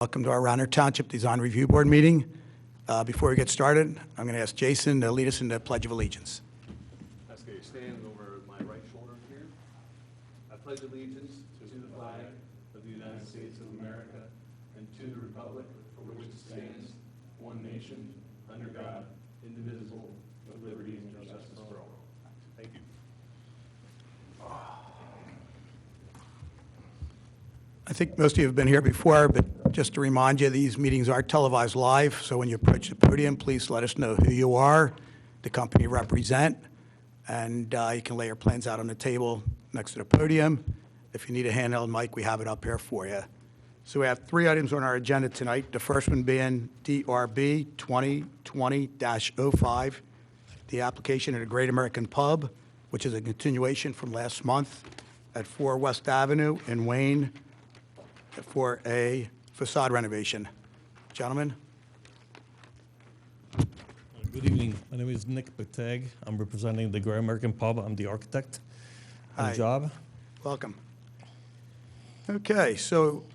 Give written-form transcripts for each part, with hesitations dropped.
Welcome to our Radnor Township Design Review Board meeting. Before we get started, I'm going to ask Jason to lead us in the Pledge of Allegiance. Ask that you stand over my right shoulder here. I pledge allegiance to the flag of the United States of America and to the republic for which it stands, one nation, under God, indivisible, with liberty and justice for all. Thank you. I think most of you have been here before, but just to remind you, these meetings are televised live, so when you approach the podium, please let us know who you are, the company you represent, and you can lay your plans out on the table next to the podium. If you need a handheld mic, we have it up here for you. So we have 3 items on our agenda tonight, the first one being DRB 2020-05, the application at a Great American Pub, which is a continuation from last month at 4 West Avenue in Wayne, for a facade renovation. Gentlemen? Good evening. My name is Nick Beteg. I'm representing the Great American Pub. I'm the architect on Hi. the job. Welcome. Okay, so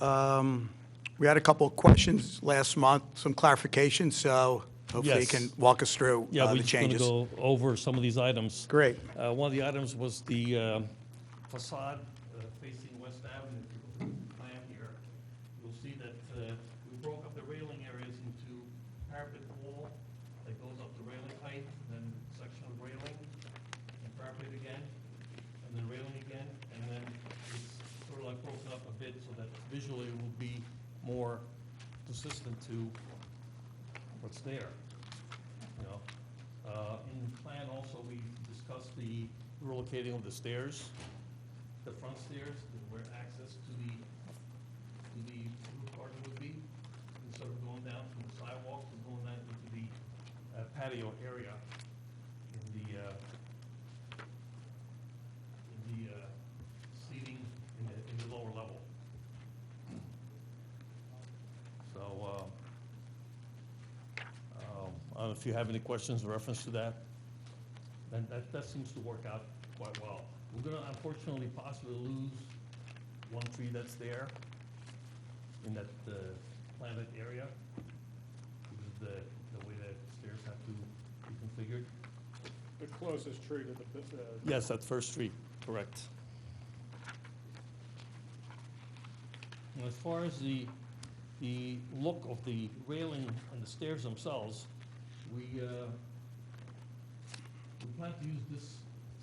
we had a couple of questions last month, some clarification, so hopefully you Yes. can walk us through Yeah, the we're just going to changes. go over some of these items. Great. One of the items was the facade facing West Avenue. If you look at the plan here, you'll see that we broke up the railing areas into parapet wall that goes up to railing height, then section of railing, and parapet again, and then railing again, and then it's sort of like broken up a bit so that visually it will be more consistent to what's there. You know, in the plan also, we discussed the relocating of the stairs, the front stairs, where access to the roof garden would be, instead of going down to the sidewalk, we're going down into the patio area in the seating in the lower level. So, I don't know if you have any questions in reference to that. And that seems to work out quite well. We're gonna unfortunately possibly lose one tree that's there in that planted area, because of the way that stairs have to be configured. The closest tree to the, Yes, that first tree, correct. And as far as the look of the railing and the stairs themselves, we plan to use this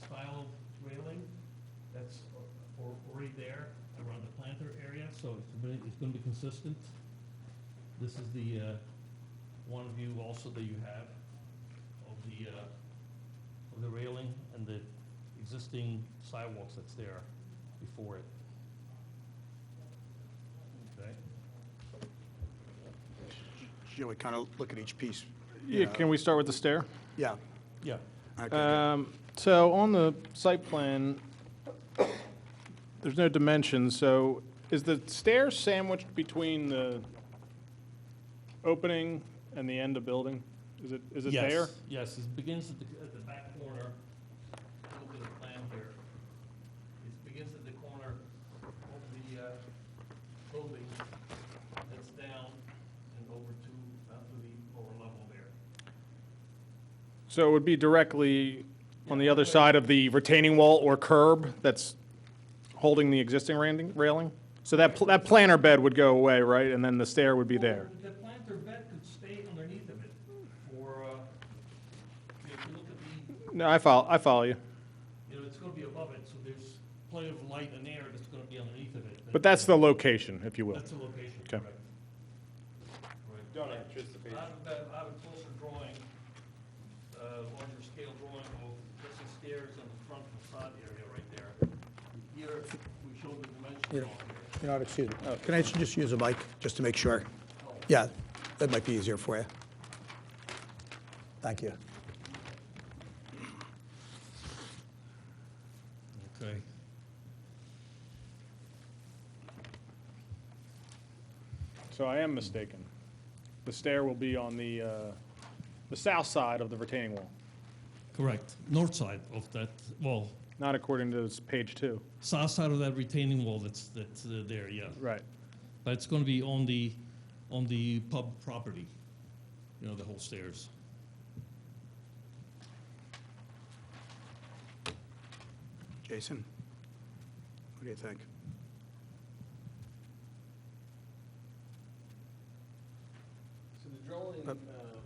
style of railing that's already there around the planter area, so it's going to be consistent. This is the one view also that you have of the railing and the existing sidewalks that's there before it. Okay. Should we kind of look at each piece? yeah, can we start with the stair? Yeah. Yeah. Okay, good. So on the site plan, there's no dimensions, so is the stair sandwiched between the opening and the end of building? Is it Yes, there? yes, it begins at the back corner. Look at the plan here. It begins at the corner of the building, that's down and over to the lower level there. So it would be directly on the other side of the retaining wall or curb that's holding the existing railing? So that planter bed would go away, right? And then the stair would be there? The planter bed could stay underneath of it, or, if you look at the, No, I follow you. you know, it's gonna be above it, so there's plenty of light and air that's gonna be underneath of it. But that's the location, if you will. That's the location, Okay. correct. Correct. Don't anticipate. I have a closer drawing, larger scale drawing of just the stairs and the front facade area right there. Here, we show the dimensions on here. You know what, excuse me. Can I just use a mic, just to make sure? Yeah, that might be easier for you. Thank you. Okay. So I am mistaken. The stair will be on the south side of the retaining wall, Correct. North side of that, well, not according to this page 2. south side of that retaining wall that's there, yeah. Right. But it's going to be on the on the pub property, you know, the whole stairs. Jason, what do you think? So the drawing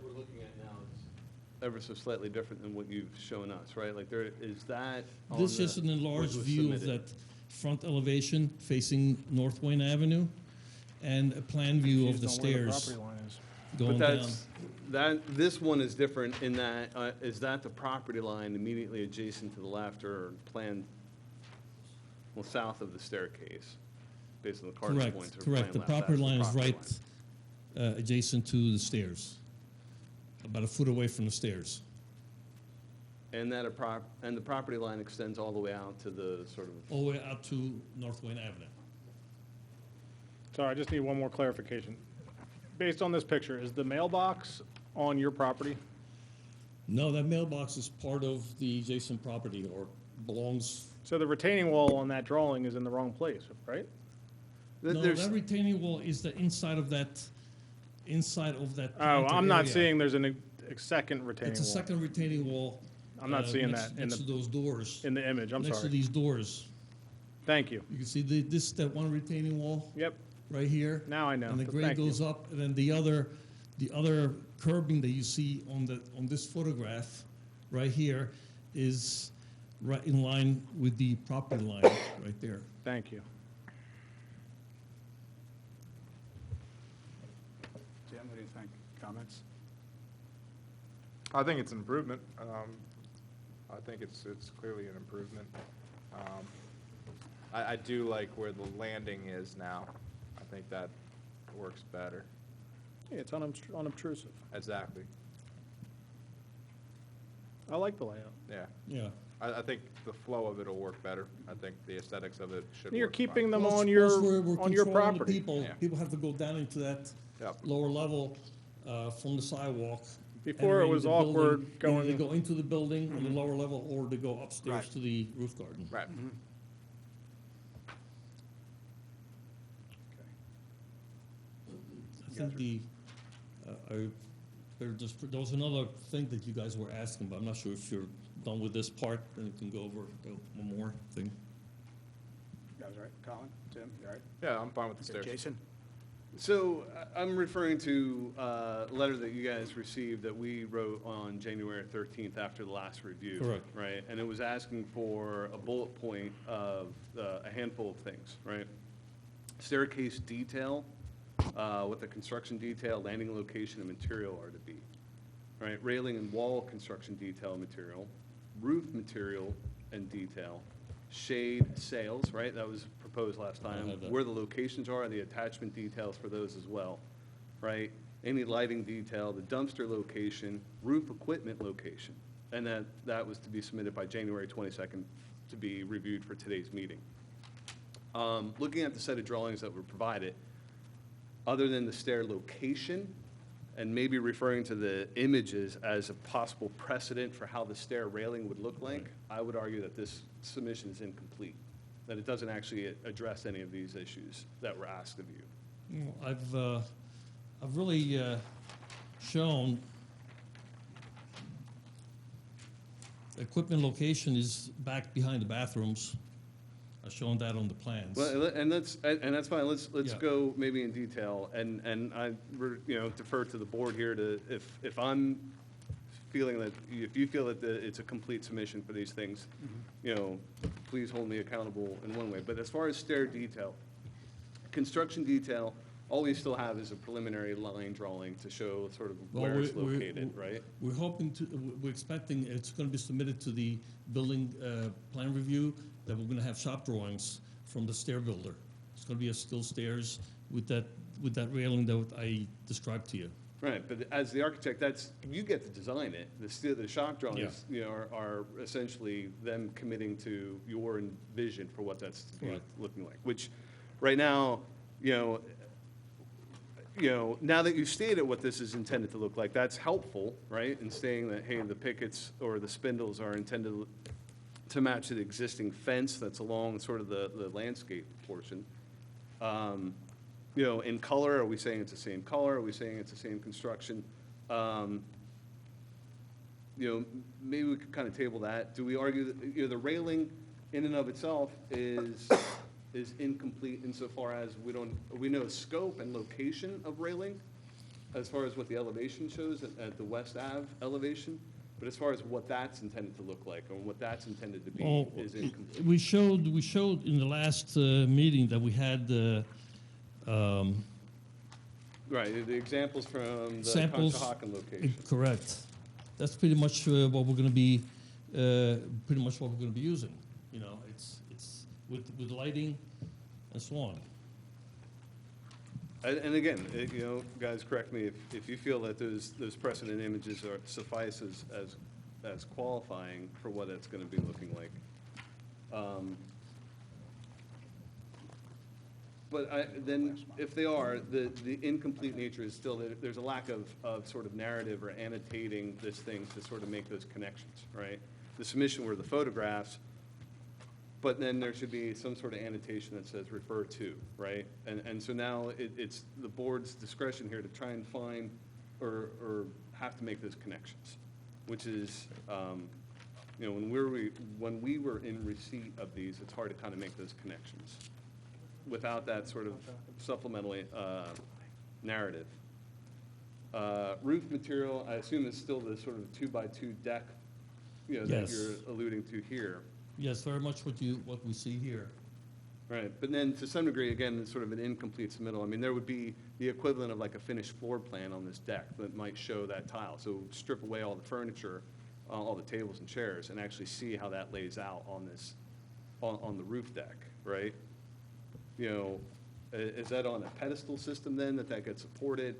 we're looking at now is ever so slightly different than what you've shown us, right? Like there, is that on This the- is an enlarged what was view of submitted? that front elevation facing North Wayne Avenue, and a plan view of the Confused on where the stairs property line is. going But down. this one is different in that, is that the property line immediately adjacent to the left or planned, well, south of the staircase, based on the cardinal points? Correct, correct. The property line is right adjacent to the stairs, about a foot away from the stairs. And that and the property line extends all the way out to the sort of, All the way out to North Wayne Avenue. Sorry, I just need one more clarification. Based on this picture, is the mailbox on your property? No, that mailbox is part of the adjacent property, or belongs. So the retaining wall on that drawing is in the wrong place, right? No, there's, that retaining wall is the inside of that. Oh, planter I'm not area. seeing there's a second retaining It's a wall second retaining wall. I'm not seeing next- that in next to those doors. in the image. I'm Next to sorry. these doors. Thank you. You can see that one retaining wall Yep, right here. now I know. And the grade Thank you. goes up, and then the other curbing that you see on this photograph right here is right in line with the property line right there. Thank you. Jim, what do you think? Comments? I think it's an improvement. I think it's clearly an improvement. I do like where the landing is now. I think that works better. Yeah, it's unobtrusive. Exactly. I like the layout. Yeah. Yeah. I think the flow of it will work better. I think the aesthetics of it should You're work keeping fine. them Plus- on plus your we're on your controlling the property. People, Yeah. people have to go down into that Yep. lower level from the sidewalk. Before it entering was the awkward building. Either going- They go into the building on the lower level, or they go upstairs Right. to the roof garden. Right. I think there was another thing that you guys were asking, but I'm not sure if you're done with this part, then you can go over one more thing. You guys all right? Colin, Tim, you all right? Yeah, I'm fine with the Okay, stairs. Jason? so I'm referring to a letter that you guys received that we wrote on January 13th after the last review. Correct. Right, and it was asking for a bullet point of a handful of things, right? Staircase detail, what the construction detail, landing location, and material are to be, right? Railing and wall construction detail and material, roof material and detail, shade sails, right? That was proposed last time. have that. Where the locations are, the attachment details for those as well, right? Any lighting detail, the dumpster location, roof equipment location. And that was to be submitted by January 22nd to be reviewed for today's meeting. Looking at the set of drawings that were provided, other than the stair location, and maybe referring to the images as a possible precedent for how the stair railing would look like, I would argue that this submission is incomplete, that it doesn't actually address any of these issues that were asked of you. Well, I've really shown equipment location is back behind the bathrooms. I've shown that on the plans. Well, and that's fine, let's Yeah. go maybe in detail, and I, defer to the board here to, if I'm feeling that, if you feel that it's a complete submission for these things, please hold me accountable in one way. But as far as stair detail, construction detail, all we still have is a preliminary line drawing to show sort of Well, where it's we're- located, right? We're expecting, it's going to be submitted to the building plan review, that we're going to have shop drawings from the stair builder. It's going to be a steel stairs with that railing that I described to you. Right, but as the architect, you get to design it. The shop drawings, are essentially them committing to your vision for what that's Right. looking like. Which, right now, now that you've stated what this is intended to look like, that's helpful, right? In saying that, hey, the pickets or the spindles are intended to match the existing fence that's along sort of the landscape portion. you know, in color, are we saying it's the same color? Are we saying it's the same construction? You know, maybe we could kind of table that. Do we argue that, you know, the railing in and of itself is incomplete insofar as we know scope and location of railing as far as what the elevation shows at the West Ave elevation, but as far as what that's intended to look like or what that's intended to be Well, is incomplete. we showed in the last meeting that we had Right, the examples from the samples. Conshohocken location. Correct. That's pretty much what we're going to be, using. You know, it's with lighting and so on. And again, you know, guys, correct me if you feel that those precedent images suffice as qualifying for what it's going to be looking like. But then, if they are, the incomplete nature is still that there's a lack of sort of narrative or annotating this thing to sort of make those connections, right? The submission were the photographs, but then there should be some sort of annotation that says refer to, right? And so now it's the board's discretion here to try and find or have to make those connections, which is, you know, when we were in receipt of these, it's hard to kind of make those connections without that sort of supplemental narrative. Roof material, I assume is still the sort of 2x2 deck, you know, that Yes. you're alluding to here. Yes, very much what we see here. Right, but then to some degree, again, it's sort of an incomplete submittal. I mean, there would be the equivalent of like a finished floor plan on this deck that might show that tile. So strip away all the furniture, all the tables and chairs, and actually see how that lays out on this, on the roof deck, right? You know, is that on a pedestal system then that gets supported?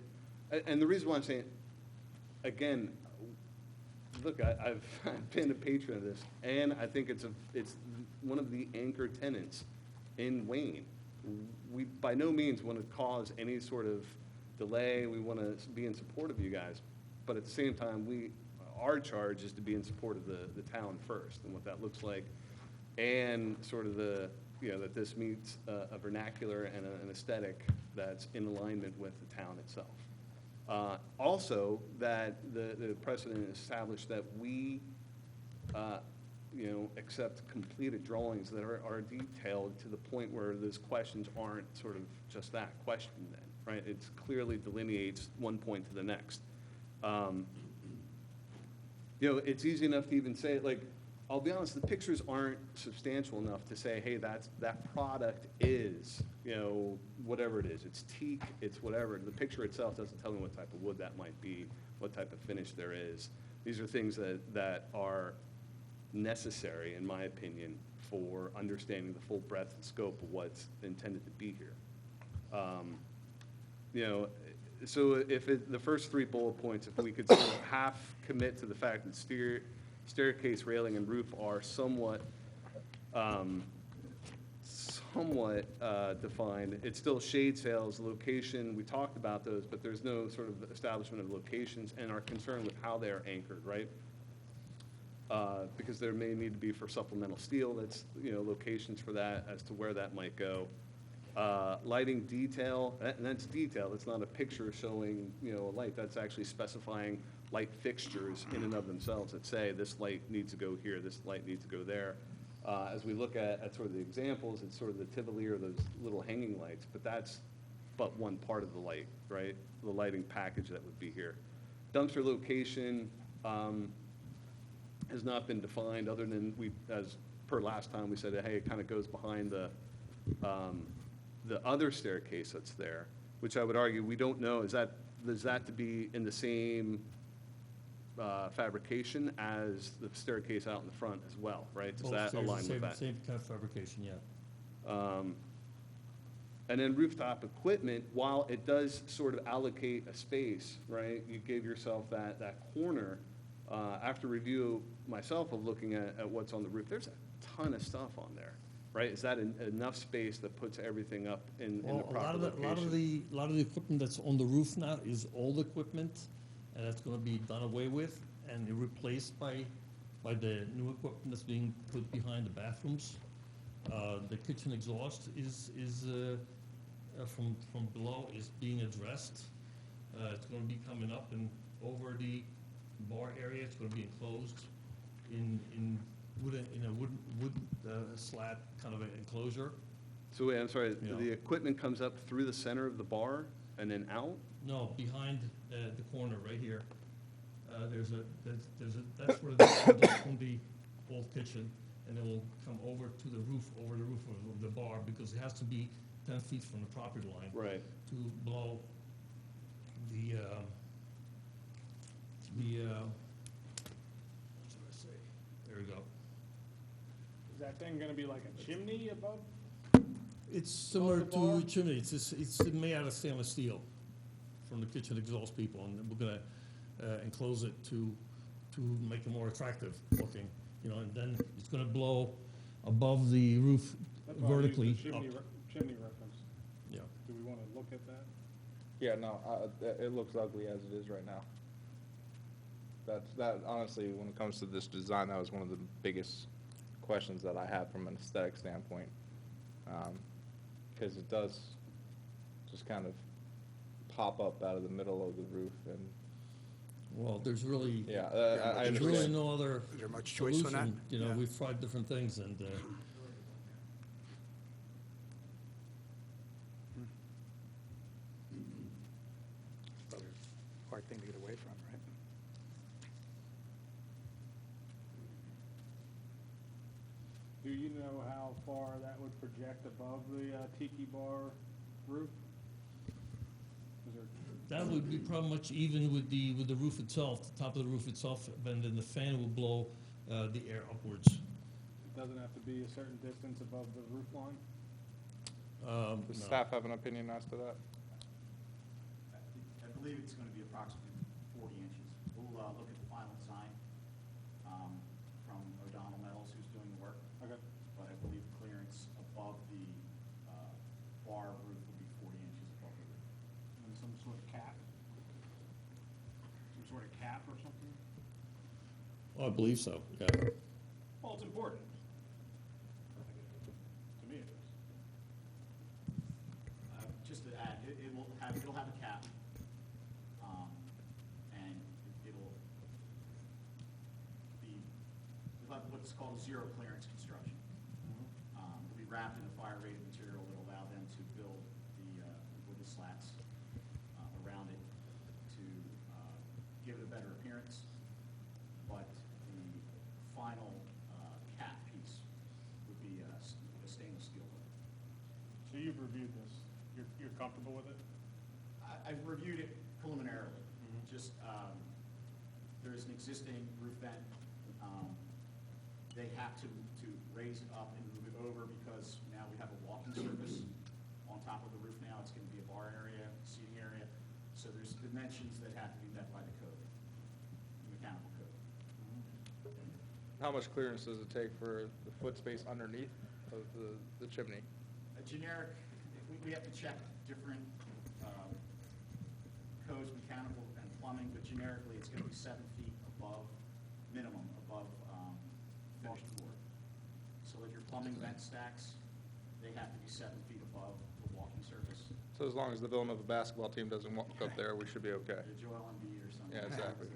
And the reason why I'm saying, again, look, I've been a patron of this, and I think it's one of the anchor tenants in Wayne. We by no means want to cause any sort of delay. We want to be in support of you guys, but at the same time, our charge is to be in support of the town first and what that looks like, and sort of you know, that this meets a vernacular and an aesthetic that's in alignment with the town itself. Also, that the precedent established that we, you know, accept completed drawings that are detailed to the point where those questions aren't sort of just that question then, right? It clearly delineates one point to the next. You know, it's easy enough to even say, like, I'll be honest, the pictures aren't substantial enough to say, hey, that product is, you know, whatever it is. It's teak, it's whatever. The picture itself doesn't tell me what type of wood that might be, what type of finish there is. These are things that are necessary, in my opinion, for understanding the full breadth and scope of what's intended to be here. You know, so the first three bullet points, if we could sort of half commit to the fact that staircase, railing, and roof are somewhat defined. It's still shade sales, location, we talked about those, but there's no sort of establishment of locations and our concern with how they're anchored, right? Because there may need to be for supplemental steel, that's, you know, locations for that as to where that might go. Lighting detail, and that's detail, it's not a picture showing, you know, a light, that's actually specifying light fixtures in and of themselves that say this light needs to go here, this light needs to go there. As we look at sort of the examples, it's sort of the Tivoli or those little hanging lights, but that's but one part of the light, right? The lighting package that would be here. Dumpster location has not been defined other than as per last time, we said, hey, it kind of goes behind the other staircase that's there, which I would argue we don't know, is that to be in the same fabrication as the staircase out in the front as well, right? Does that align with that? Same kind of fabrication, yeah. And then rooftop equipment, while it does sort of allocate a space, right? You gave yourself that corner. After review myself of looking at what's on the roof, there's a ton of stuff on there, right? Is that enough space that puts everything up in the proper location? A lot of the equipment that's on the roof now is old equipment, and that's going to be done away with and replaced by the new equipment that's being put behind the bathrooms. The kitchen exhaust is from below is being addressed. It's gonna be coming up and over the bar area, it's gonna be enclosed in a wood slat kind of an enclosure. So wait, I'm sorry, Yeah. the equipment comes up through the center of the bar and then out? No, behind the corner, right here. That's where that's from the old kitchen, and it will come over to the roof, over the roof of the bar, because it has to be 10 feet from the property line Right. to blow the, what should I say? There we go. Is that thing gonna be like a chimney above? It's similar the to bar? a chimney. It's made out of stainless steel from the kitchen exhaust people, and we're gonna enclose it to make it more attractive looking, you know, and then it's gonna blow above the roof vertically up. Chimney reference. Yeah. Do we wanna look at that? Yeah, no, it looks ugly as it is right now. That honestly, when it comes to this design, that was one of the biggest questions that I had from an aesthetic standpoint. Because it does just kind of pop up out of the middle of the roof and, Well, there's really, yeah, I there's really understand. no other Is there much choice on that? solution. You know, Yeah. we've tried different things, and Probably a hard thing to get away from, right? Do you know how far that would project above the tiki bar roof? Is there, that would be pretty much even with the roof itself, the top of the roof itself, and then the fan will blow the air upwards. it doesn't have to be a certain distance above the roof line? Does No. staff have an opinion as to that? I believe it's going to be approximately 40 inches. We'll look at the final design from O'Donnell Metals, who's doing the work, Okay. but I believe clearance above the bar roof will be 40 inches above the roof. And some sort of cap? Some sort of cap or something? Oh, I believe so, yeah. Well, it's important. To me, it is. Just to add, it'll have a cap, and it'll be, we'll have what's called a zero clearance construction. It'll be wrapped in a fire-rated material that will allow them to build the wooden slats around it to give it a better appearance. But the final cap piece would be a stainless steel one. So you've reviewed this. You're comfortable with it? I've reviewed it preliminarily. Just, there is an existing roof vent. They have to raise it up and move it over because now we have a walking surface on top of the roof now. It's gonna be a bar area, seating area. So there's dimensions that have to be met by the code, the mechanical code. How much clearance does it take for the foot space underneath of the chimney? A generic, we have to check different codes, mechanical and plumbing, but generically, it's gonna be 7 feet above, minimum, above finished floor. So if your plumbing vent stacks, they have to be 7 feet above the walking surface. So as long as the Villanova basketball team doesn't walk up there, we should be okay. The Joel Embiid or something. Yeah, exactly.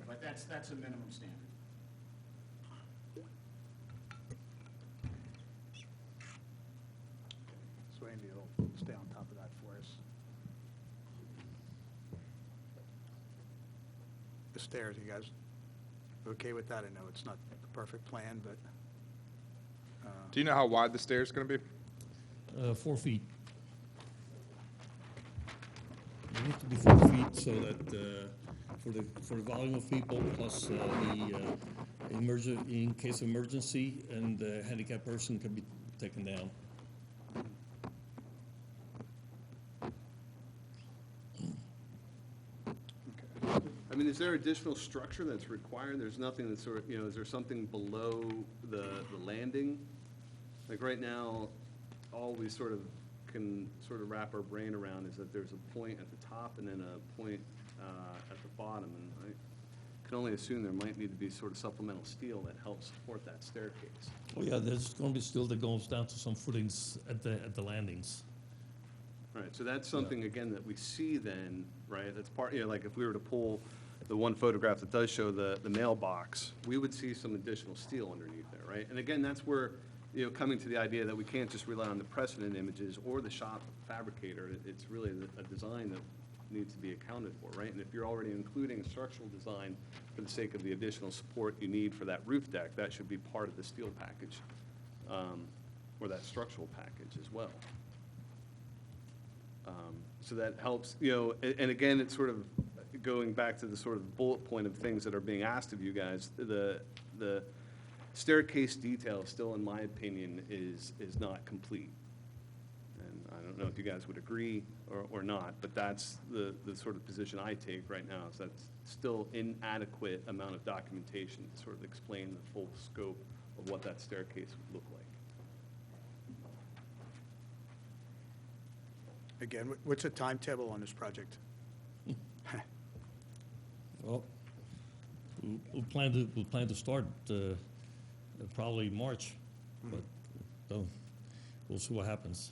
But that's a minimum standard. So Andy will stay on top of that for us. The stairs, you guys okay with that? I know it's not the perfect plan, but Do you know how wide the stairs going to be? 4 feet. They need to be 4 feet so that, for the volume of people, plus in case of emergency, and the handicapped person can be taken down. I mean, is there additional structure that's required? There's nothing that's sort of, is there something below the landing? Like right now, all we sort of can sort of wrap our brain around is that there's a point at the top and then a point at the bottom. And I can only assume there might need to be sort of supplemental steel that helps support that staircase. Oh, yeah, there's gonna be steel that goes down to some footings at the landings. Right, so that's something, again, that we see then, right? That's part, like if we were to pull the one photograph that does show the mailbox, we would see some additional steel underneath there, right? And again, that's where, coming to the idea that we can't just rely on the precedent images or the shop fabricator. It's really a design that needs to be accounted for, right? And if you're already including a structural design for the sake of the additional support you need for that roof deck, that should be part of the steel package, or that structural package as well. So that helps, and again, it's sort of going back to the sort of bullet point of things that are being asked of you guys. The staircase detail still, in my opinion, is not complete. And I don't know if you guys would agree or not, but that's the sort of position I take right now, is that's still inadequate amount of documentation to sort of explain the full scope of what that staircase would look like. Again, what's the timetable on this project? Well, we plan to start probably March, but we'll see what happens.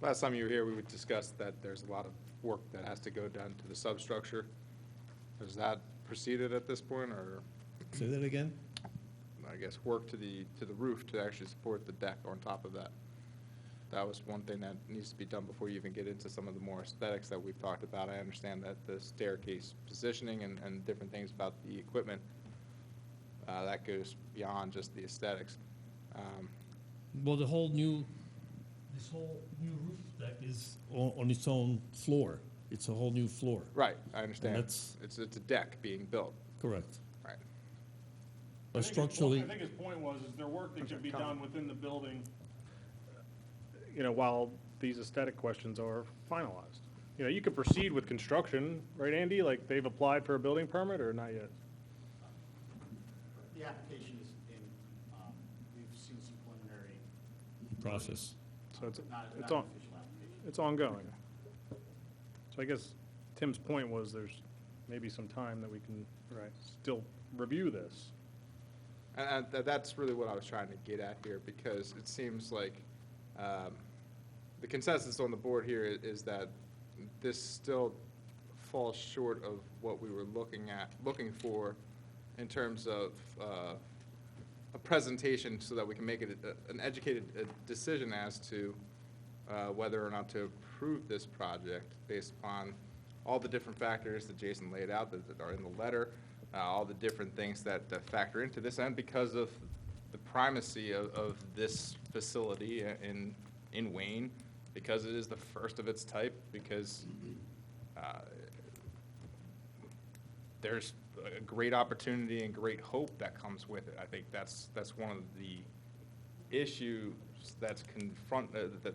Last time you were here, we would discuss that there's a lot of work that has to go done to the substructure. Has that proceeded at this point, or Say that again? I guess work to the roof to actually support the deck on top of that? That was one thing that needs to be done before you even get into some of the more aesthetics that we've talked about. I understand that the staircase positioning and different things about the equipment, that goes beyond just the aesthetics. Well, this whole new roof deck is on its own floor. It's a whole new floor. Right, I understand. that's- It's a deck being built. Correct. Right. But structurally, I think his point was, is there work that should be done within the building, while these aesthetic questions are finalized? You could proceed with construction, right, Andy? Like, they've applied for a building permit, or not yet? The application is in, we've seen some preliminary, process. So it's not an on, official application. it's ongoing. So I guess Tim's point was there's maybe some time that we can still review this. And that's really what I was trying to get at here, because it seems like the consensus on the board here is that this still falls short of what we were looking for in terms of a presentation, so that we can make it an educated decision as to whether or not to approve this project based upon all the different factors that Jason laid out that are in the letter, all the different things that factor into this, and because of the primacy of this facility in Wayne, because it is the first of its type, because there's a great opportunity and great hope that comes with it. I think that's one of the issues that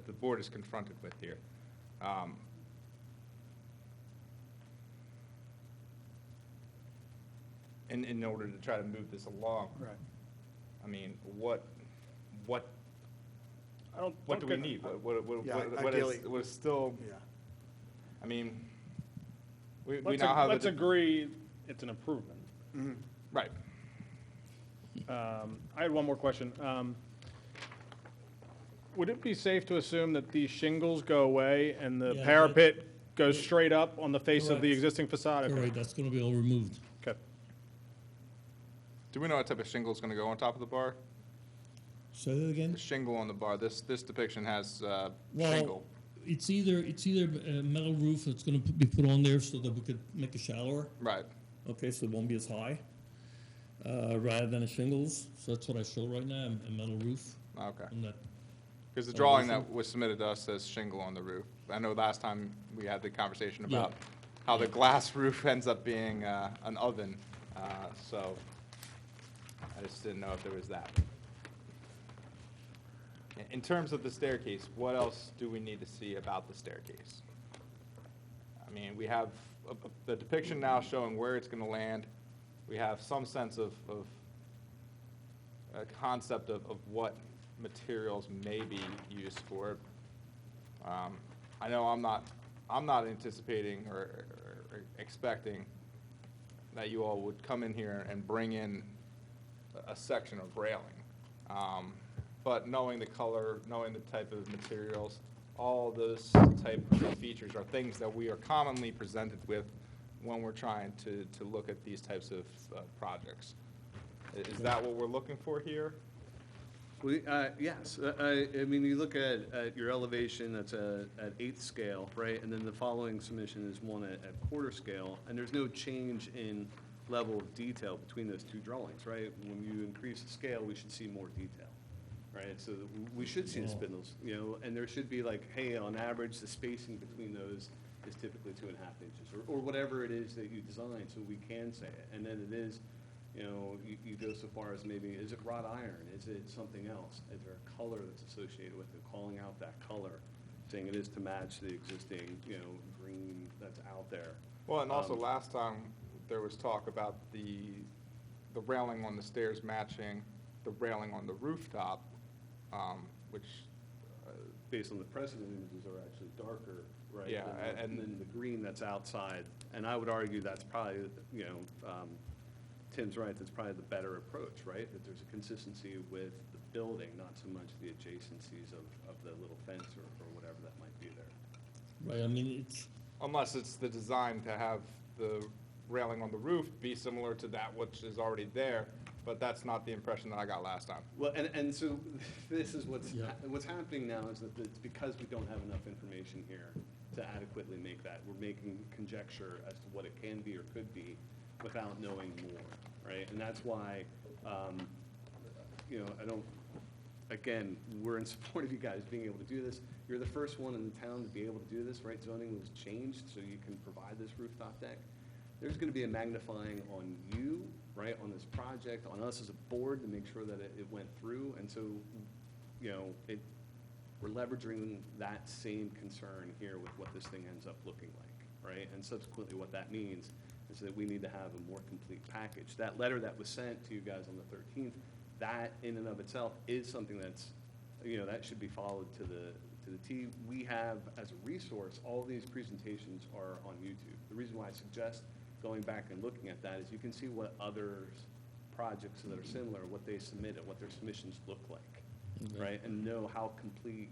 the board is confronted with here. In order to try to move this along. Right. I mean, what I don't do we think need? Yeah, What ideally- is still, Yeah. I mean, we Let's, now have. let's agree it's an improvement. Right. I had one more question. Would it be safe to assume that these shingles go away and the Yeah, parapet goes straight up on the face of the Correct. existing facade? Okay. Correct, that's gonna be all removed. Okay. Do we know what type of shingle is going to go on top of the bar? Say that again? The shingle on the bar. This depiction has Well, shingle. it's either a metal roof that's gonna be put on there so that we could make it shallower. Right. Okay, so it won't be as high, rather than a shingles. So that's what I show right now, a metal roof Okay. on that. Because the drawing that was submitted to us says shingle on the roof. I know last time we had the conversation about how the glass roof ends up being an oven. So I just didn't know if there was that. In terms of the staircase, what else do we need to see about the staircase? I mean, we have the depiction now showing where it's going to land. We have some sense of a concept of what materials may be used for it. I know I'm not anticipating or expecting that you all would come in here and bring in a section of railing. But knowing the color, knowing the type of materials, all those type of features are things that we are commonly presented with when we're trying to look at these types of projects. Is that what we're looking for here? Yes, I mean, you look at your elevation, that's at 8th scale, right? And then the following submission is one at quarter scale, and there's no change in level of detail between those two drawings, right? When you increase the scale, we should see more detail, right? So we should see the spindles, you know, and there should be like, hey, on average, the spacing between those is typically 2.5 inches, or whatever it is that you design, so we can say it. And then it is, you know, you go so far as maybe, is it wrought iron? Is it something else? Is there a color that's associated with it? Calling out that color, saying it is to match the existing, you know, green that's out there. Well, and also last time, there was talk about the railing on the stairs matching the railing on the rooftop, which, Based on the precedent images are actually darker, right? Yeah, than the green that's outside. And I would argue that's probably, you know, Tim's right, that's probably the better approach, right? That there's a consistency with the building, not so much the adjacencies of the little fence or whatever that might be there. Right, I mean, it's, unless it's the design to have the railing on the roof be similar to that which is already there, but that's not the impression that I got last time. Well, and so this is what's Yeah. what's happening now is that it's because we don't have enough information here to adequately make that. We're making conjecture as to what it can be or could be without knowing more, right? And that's why, you know, again, we're in support of you guys being able to do this. You're the first one in the town to be able to do this, right? Zoning was changed so you can provide this rooftop deck. There's gonna be a magnifying on you, right, on this project, on us as a board to make sure that it went through. And so, you know, we're leveraging that same concern here with what this thing ends up looking like, right? And subsequently, what that means is that we need to have a more complete package. That letter that was sent to you guys on the 13th, that in and of itself is something that's, you know, that should be followed to the T. We have, as a resource, all these presentations are on YouTube. The reason why I suggest going back and looking at that is you can see what other projects that are similar, what they submitted, what their submissions look like, right? And know how complete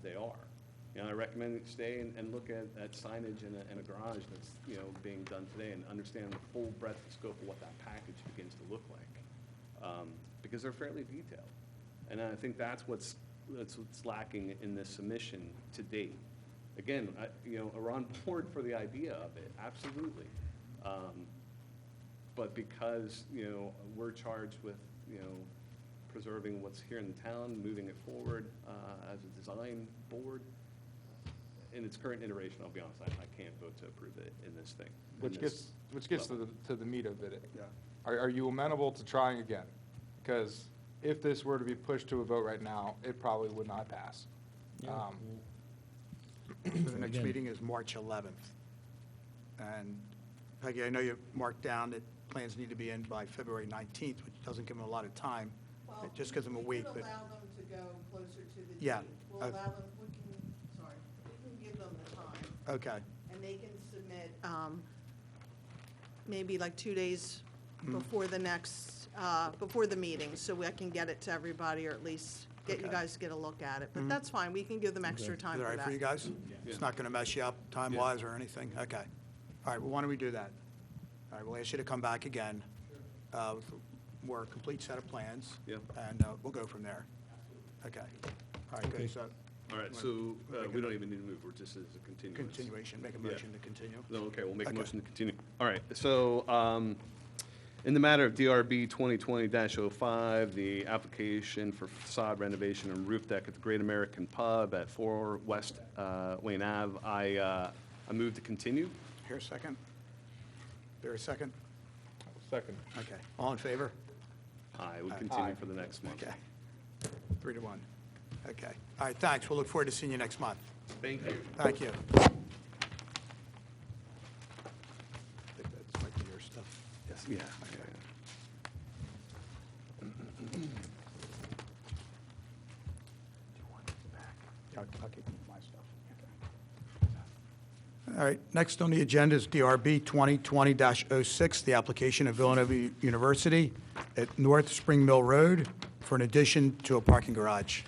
they are. You know, I recommend that you stay and look at signage in a garage that's, you know, being done today and understand the full breadth and scope of what that package begins to look like. Because they're fairly detailed. And I think that's what's lacking in this submission to date. Again, you know, we're on board for the idea of it, absolutely. But because, you know, we're charged with, you know, preserving what's here in the town, moving it forward as a design board, in its current iteration, I'll be honest, I can't vote to approve it in this thing. Which gets to the meat of it. Yeah. Are you amenable to trying again? Because if this were to be pushed to a vote right now, it probably would not pass. The next Again. meeting is March 11th. And Peggy, I know you marked down that plans need to be in by February 19th, which doesn't give them a lot of time. Well, It just gives them a week, We but, can allow them to go closer to the Yeah, date. We'll uh, allow them, we can give them the time, okay. and they can submit, maybe like 2 days Mm-hmm. before the next, before the meeting, so I can get it to everybody, or at least get you Okay. guys to get a look at it. But that's fine, we can give them extra Is time that all for right for you that. guys? It's not going to mess you up time-wise or anything? Okay. All right, well, why don't we do that? All right, we'll ask you to come back again with a more complete set of plans. Yep. And we'll go from there. Okay. All right, good. So, All right, so we don't even need to move, we're just as a continuance. continuation, make a Yeah. motion to continue. No, okay, we'll make a Okay. motion to continue. All right, so, in the matter of DRB 2020-05, the application for facade renovation and roof deck at the Great American Pub at 4 West Wayne Ave, I move to continue. Here a second? There a second? Second. Okay. All in favor? I would Aye. continue Aye. for the next month. Okay. 3-1. Okay. All right, thanks. We'll look forward to seeing you next month. Thank you. Thank you. I think that's might be your stuff. Yes. Yeah. Okay. I'll keep my stuff. All right, next on the agenda is DRB 2020-06, the application of Villanova University at North Spring Mill Road for an addition to a parking garage.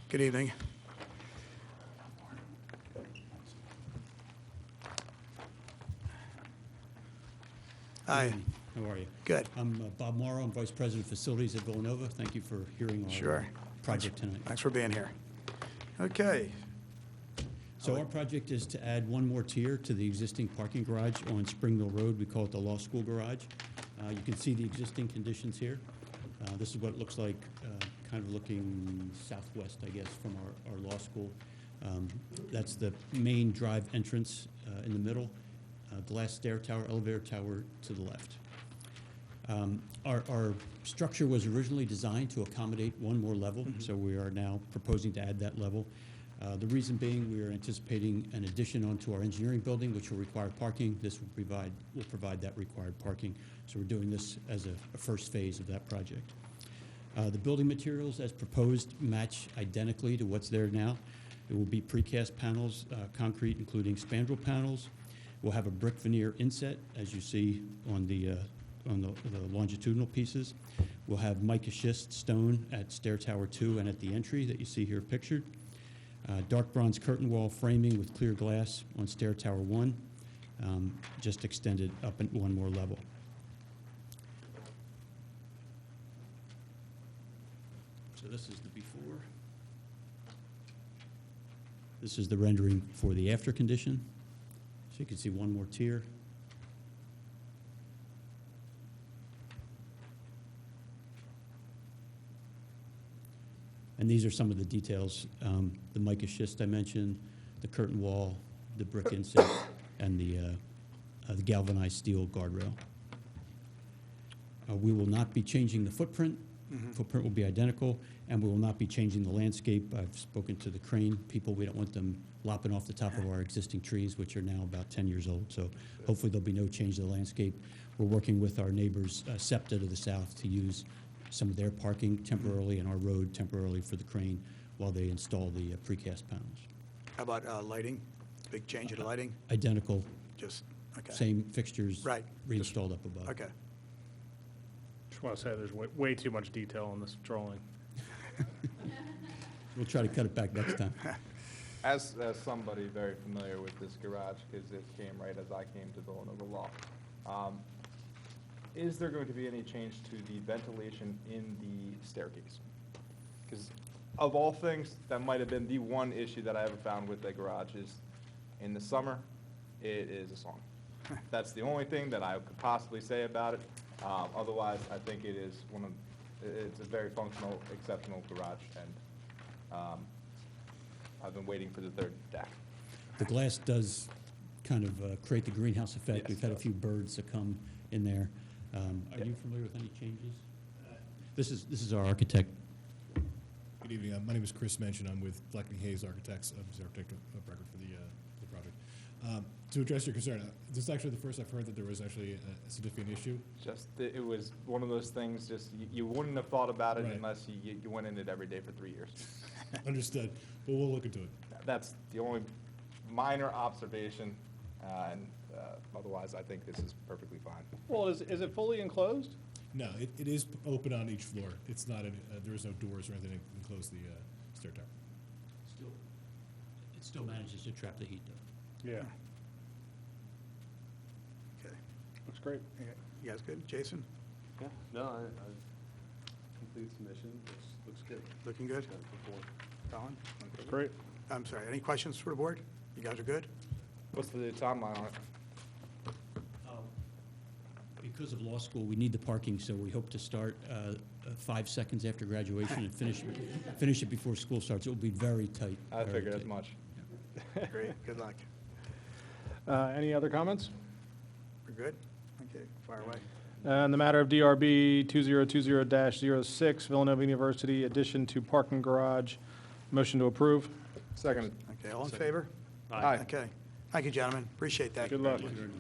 Good evening. Hi. evening. How are you? Good. I'm Bob Morrow. I'm Vice President of Facilities at Villanova. Thank you for hearing our Sure. project tonight. Thanks for being here. Okay. So our project is to add one more tier to the existing parking garage on Spring Mill Road. We call it the Law School Garage. You can see the existing conditions here. This is what it looks like, kind of looking southwest, I guess, from our law school. That's the main drive entrance in the middle. Glass stair tower, elevator tower to the left. Our structure was originally designed to accommodate one more level, so we are now proposing to add that level. The reason being, we are anticipating an addition onto our engineering building, which will require parking. This will provide that required parking. So we're doing this as a first phase of that project. The building materials as proposed match identically to what's there now. It will be precast panels, concrete, including spandrel panels. We'll have a brick veneer inset, as you see on the longitudinal pieces. We'll have mica schist stone at stair tower 2 and at the entry that you see here pictured. Dark bronze curtain wall framing with clear glass on stair tower 1, just extended up one more level. So this is the before. This is the rendering for the after condition. So you can see one more tier. And these are some of the details. The mica schist I mentioned, the curtain wall, the brick inset, and the galvanized steel guardrail. We will not be changing the footprint. Footprint will be identical, and we will not be changing the landscape. I've spoken to the crane people. We don't want them lopping off the top of our existing trees, which are now about 10 years old. So hopefully there'll be no change to the landscape. We're working with our neighbors, SEPTA to the south, to use some of their parking temporarily and our road temporarily for the crane while they install the precast panels. How about lighting? Big change in lighting? Identical, Just, okay. same fixtures. Right. Reinstalled up above. Okay. Just want to say there's way too much detail in this drawing. We'll try to cut it back next time. As somebody very familiar with this garage, because it came right as I came to Villanova Law, is there going to be any change to the ventilation in the staircase? Because of all things, that might have been the one issue that I ever found with the garage is, in the summer, it is a song. That's the only thing that I could possibly say about it. Otherwise, I think it is it's a very functional, exceptional garage, and I've been waiting for the third deck. The glass does kind of create the greenhouse effect. Yes, We've had a it does. few birds that come in there. Are you familiar with any changes? This is our architect. Good evening. My name is Chris Mensch, and I'm with Fleckney Hayes Architects. I'm the architect of record for the project. To address your concern, this is actually the first I've heard that there was actually a significant issue. Just, it was one of those things, just, you wouldn't have thought about it Right. unless you went in it every day for 3 years. Understood, but we'll look into it. That's the only minor observation, and otherwise, I think this is perfectly fine. Well, is it fully enclosed? No, it is open on each floor. It's not, there is no doors or anything to enclose the stair tower. It still manages to trap the heat, though. Yeah, Okay. looks great. You guys good? Jason? Yeah, no, I complete submission, looks good. Looking good? Done before. Colin? Looks great. I'm sorry, any questions for the board? You guys are good? What's the timeline on it? Because of law school, we need the parking, so we hope to start 5 seconds after graduation and finish it before school starts. It will be very tight. I very figured as tight. much. Great, good luck. Any other comments? We're good? Okay, fire away. In the matter of DRB 2020-06, Villanova University addition to parking garage, motion to approve. Second. Okay, all in favor? Aye. Okay. Thank you, gentlemen. Appreciate that. Good luck. Thank you very much.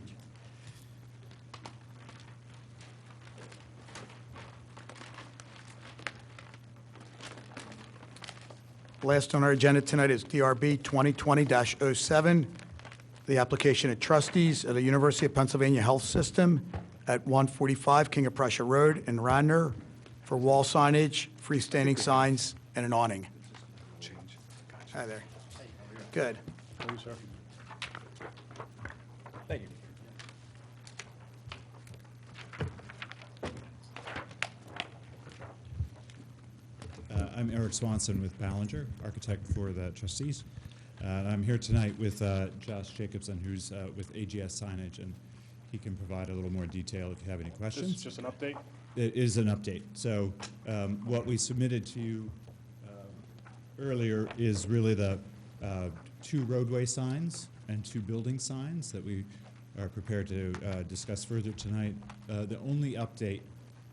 Last on our agenda tonight is DRB 2020-07, the application of trustees of the University of Pennsylvania Health System at 145 King of Prussia Road in Radnor for wall signage, freestanding signs, and an awning. Hi there. Good. Thank you, sir. Thank you. I'm Eric Swanson with Ballinger, architect for the trustees. I'm here tonight with Josh Jacobson, who's with AGS Signage, and he can provide a little more detail if you have any This questions. is just an update? It is an update. So what we submitted to you earlier is really the 2 roadway signs and 2 building signs that we are prepared to discuss further tonight. The only update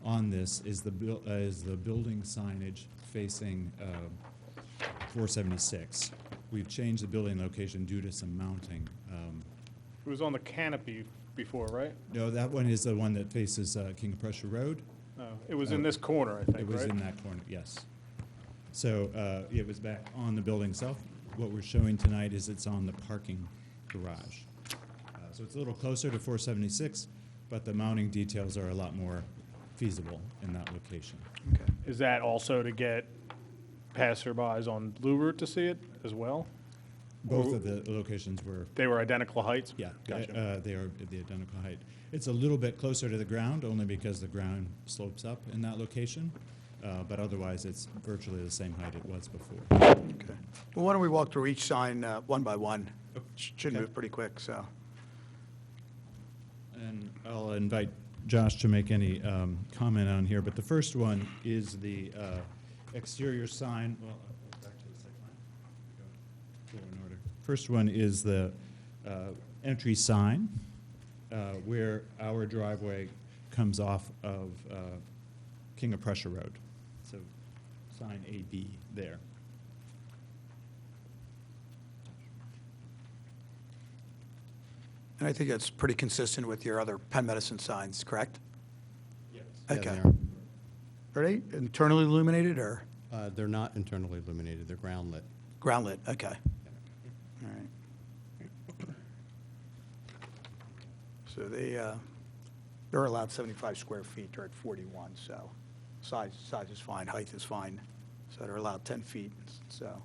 on this is the building signage facing 476. We've changed the building location due to some mounting. It was on the canopy before, right? No, that one is the one that faces King of Prussia Road. It was in this corner, I think, It was right? in that corner, yes. So it was back on the building itself. What we're showing tonight is it's on the parking garage. So it's a little closer to 476, but the mounting details are a lot more feasible in that location. Okay. Is that also to get passerbys on Blue Route to see it as well? Both of the locations were, They were identical heights? yeah, Gotcha. they are the identical height. It's a little bit closer to the ground, only because the ground slopes up in that location, but otherwise it's virtually the same height it was before. Okay. Well, why don't we walk through each sign one by one? Should Okay. move pretty quick, so. And I'll invite Josh to make any comment on here, but the first one is the exterior sign. Well, back to the site plan. Go in order. First one is the entry sign, where our driveway comes off of King of Prussia Road. So sign AB there. And I think that's pretty consistent with your other Penn Medicine signs, correct? Yes. Okay. Yeah, Are they internally illuminated or they're not internally illuminated, they're ground lit. ground lit? Okay. All right. So they're allowed 75 square feet. They're at 41, so size is fine, height is fine. So they're allowed 10 feet, so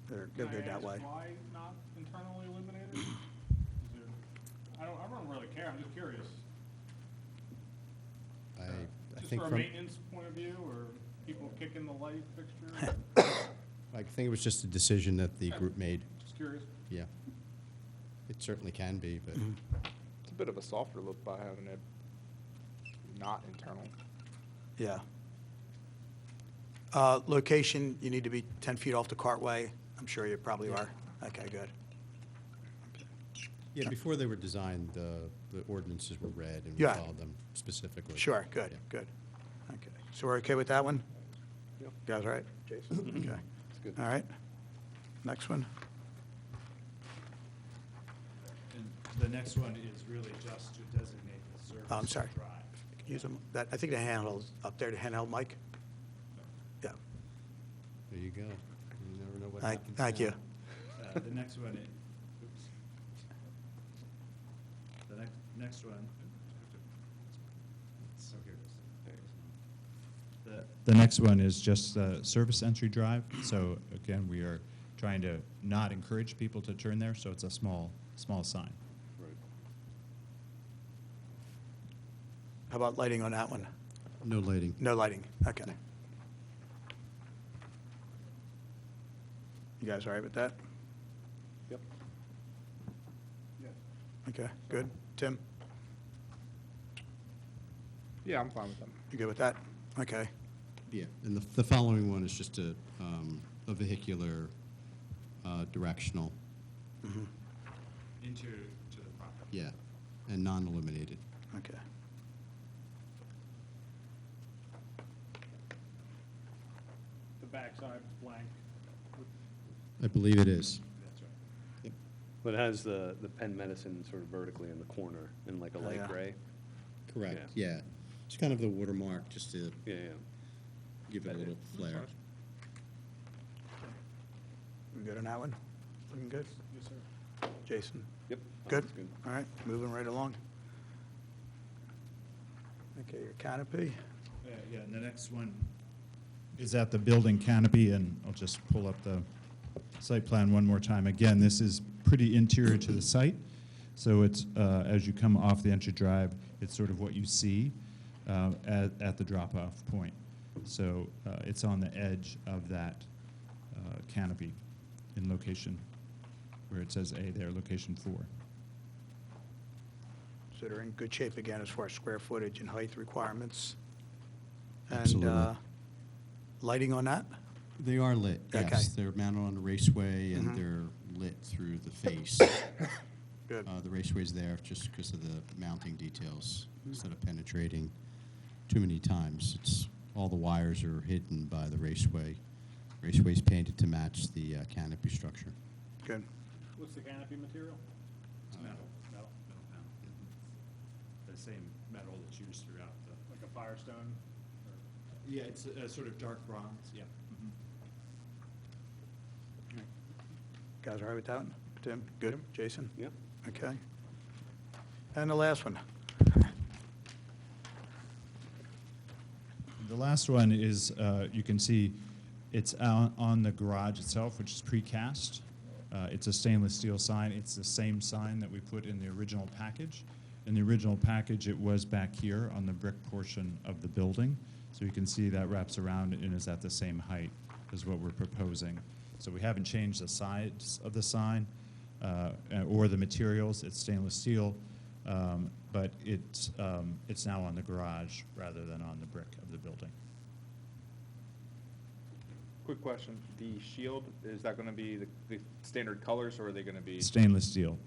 they're good that way. Why not internally illuminated? I don't really care, I'm just curious. I Just think for a from, maintenance point of view, or people kicking the light fixture? I think it was just a decision that the group made, Just curious. yeah. It certainly can be, but It's a bit of a softer look by having it not internal. Yeah. Location, you need to be 10 feet off the cartway. I'm sure you probably are. Okay, good. yeah, before they were designed, the ordinances were read and we Yeah. followed them specifically. Sure, good, Yeah. good. Okay, so we're okay with that one? Yep. You guys all right? Jason? Okay. It's good. All right. Next one? And the next one is really just to designate the service Oh, I'm sorry. drive. Use them, I think the handle's up there, the handheld mic? Yeah. There you go. You never know what Thank happens. you. The next one, oops. The next one. So here it is. The next one is just the service entry drive. So again, we are trying to not encourage people to turn there, so it's a small sign. How about lighting on that one? No lighting. No lighting, okay. You guys all right with that? Yep. Okay, good. Tim, Yeah, I'm fine with them. you good with that? Okay. Yeah, and the following one is just a vehicular directional, Into the property. yeah, and non-illuminated. Okay. The backside blank. I believe it is. That's right. But it has the Penn Medicine sort of vertically in the corner in like a Oh, light yeah. gray. Correct, yeah. It's kind of the watermark, just to Yeah, yeah. give it a little flair. We good on that one? Looking good? Yes, sir. Jason? Yep. Good? That's good. All right, moving right along. Okay, your canopy. Yeah, and the next one is at the building canopy, and I'll just pull up the site plan one more time. Again, this is pretty interior to the site, so it's, as you come off the entry drive, it's sort of what you see at the drop-off point. So it's on the edge of that canopy in location, where it says A there, location 4. So they're in good shape again as far as square footage and height requirements. Absolutely. And lighting on that? They are lit, Okay. yes. They're mounted on the raceway, and Mhm. they're lit through the face. Good. The raceway's there just because of the mounting details. Instead of penetrating too many times, it's, all the wires are hidden by the raceway. Raceway's painted to match the canopy structure. Good. What's the canopy material? It's metal. Metal panel. The same metal that's used throughout the. Like a Firestone? Yeah, it's a sort of dark bronze, yeah. Guys all right with that? Tim? Good? Jason? Yep. Okay. And the last one? The last one is, you can see, it's on the garage itself, which is precast. It's a stainless steel sign. It's the same sign that we put in the original package. In the original package, it was back here on the brick portion of the building. So you can see that wraps around and is at the same height as what we're proposing. So we haven't changed the size of the sign or the materials. It's stainless steel, but it's now on the garage rather than on the brick of the building. Quick question, the shield, is that gonna be the standard colors, or are they gonna be? Stainless steel.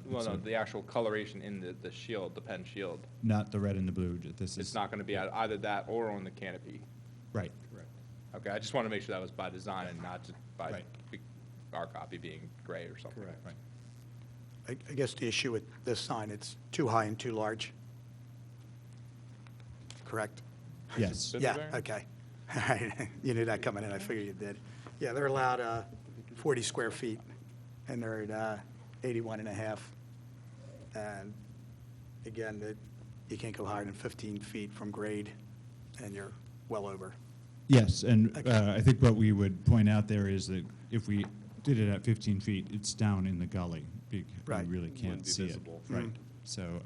Well, so no, the actual coloration in the shield, the pen shield. not the red and the blue. This is It's not gonna be either that or on the canopy. right. Correct. Okay, I just wanna make sure that was by design and not just by Right. our copy being gray or something. Correct. Right. I guess the issue with this sign, it's too high and too large. Correct? Yes. Bit of Yeah, variance? okay. All right. You knew that coming in, I figured you did. Yeah, they're allowed 40 square feet, and they're at 81 and a half. And again, you can't go higher than 15 feet from grade, and you're well over. Yes, and Okay. I think what we would point out there is that if we did it at 15 feet, it's down in the gully. Right. We really can't Wouldn't be see visible. it. Right. Mhm. So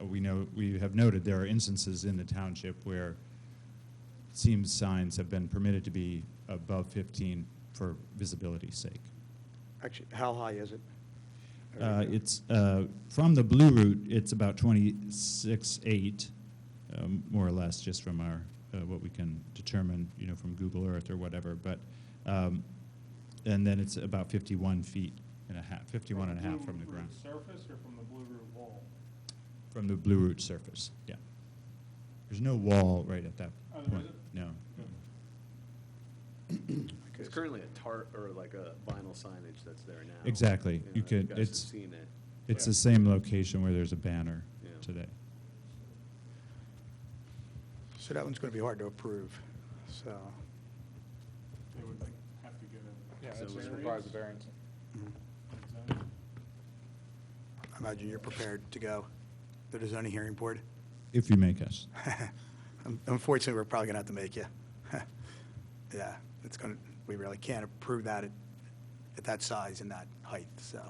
we have noted there are instances in the township where it seems signs have been permitted to be above 15 for visibility's sake. Actually, how high is it? It's from the Blue Route, it's about 26.8, more or less, just from our what we can determine, from Google Earth or whatever. But and then it's about 51 feet and a half, 51 and a half from the ground. Surface or from the Blue Route wall? From the Blue Route surface, yeah. There's no wall right at that Oh, there point. isn't? No. It's currently a tart, or like a vinyl signage that's there now. Exactly. You guys could. have It's seen it. it's the same location where there's a banner Yeah. today. So that one's going to be hard to approve, so. They would have to get a. Yeah, So it it's- requires a variance. I imagine you're prepared to go to the zoning hearing board. If you make us. Unfortunately, we're probably going to have to make you. Yeah, we really can't approve that at that size and that height, so,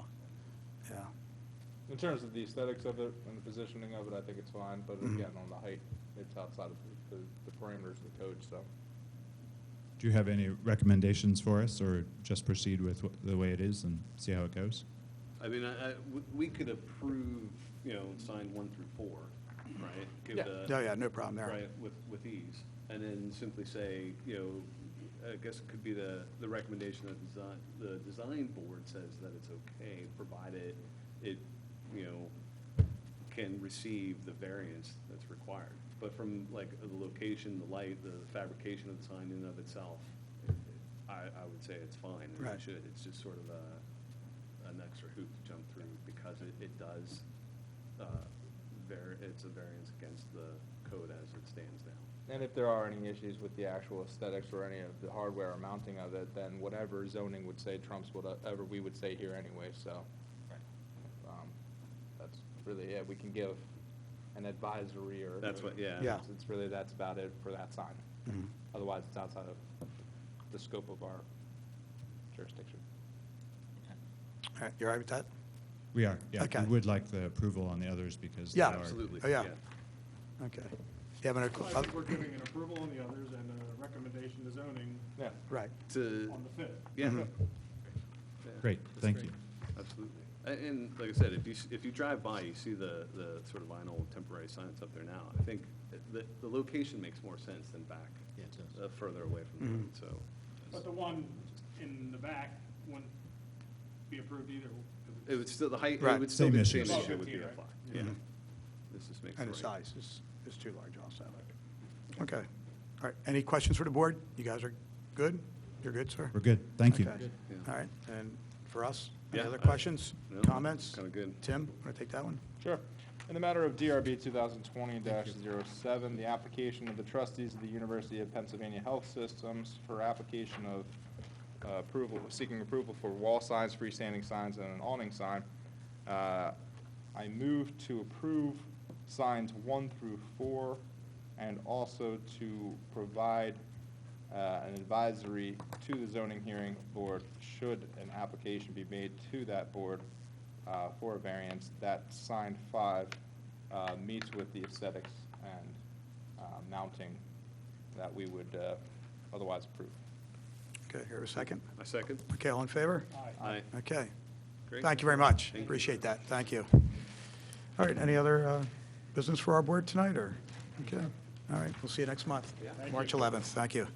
yeah. In terms of the aesthetics of it and the positioning of it, I think it's fine, but Mhm. again, on the height, it's outside of the parameters of the code, so. Do you have any recommendations for us, or just proceed with the way it is and see how it goes? I mean, we could approve, sign 1 through 4, right? Give Yeah. the- No, yeah, no problem there. Right, with ease. And then simply say, I guess it could be the recommendation of the design board says that it's okay, provided it, can receive the variance that's required. But from like the location, the light, the fabrication of the sign in and of itself, I would say it's fine, and Right. it should. It's just sort of an extra hoop to jump through because it does, it's a variance against the code as it stands now. And if there are any issues with the actual aesthetics or any of the hardware or mounting of it, then whatever zoning would say trumps whatever we would say here anyway, so. That's really it. We can give an advisory or. That's what- yeah. Yeah. It's really, that's about it for that sign. Mhm. Otherwise, it's outside of the scope of our jurisdiction. All right, you all right with that? We are, yeah. Okay. We would like the approval on the others because they Yeah, are. Absolutely. Oh, yeah. Okay. You have I think we're giving an approval on the others and a recommendation to zoning Yeah. right. To, on the fifth. yeah. Great, thank you. Absolutely. And like I said, if you drive by, you see the sort of vinyl temporary signs up there now. I think the location makes more sense than back, further away from the road, so. But the one in the back wouldn't be approved either. 'cause It would still, the height, Right. it would still Same be the issue. same About issue, it would be 15, a fly. right? Yeah. This just makes it And the right. size is too large also. Okay. All right, any questions for the board? You guys are good? You're good, sir? We're good, thank you. Okay. Yeah. All right, and for us, any Yeah, other I- questions, no, comments? kinda good. Tim, want to take that one? Sure. In the matter of DRB 2020-07, the application of the trustees of the University of Pennsylvania Health Systems for application of approval, seeking approval for wall signs, freestanding signs, and an awning sign. I move to approve signs 1 through 4, and also to provide an advisory to the zoning hearing board should an application be made to that board for a variance that sign 5 meets with the aesthetics and mounting that we would otherwise approve. Okay, here a second. A second? Okay, all in favor? Aye. Okay. Great. Thank you very much. Thank you. Appreciate that. Thank you. All right, any other business for our board tonight, or? Okay, all right, we'll see you next month, March 11th. Thank you.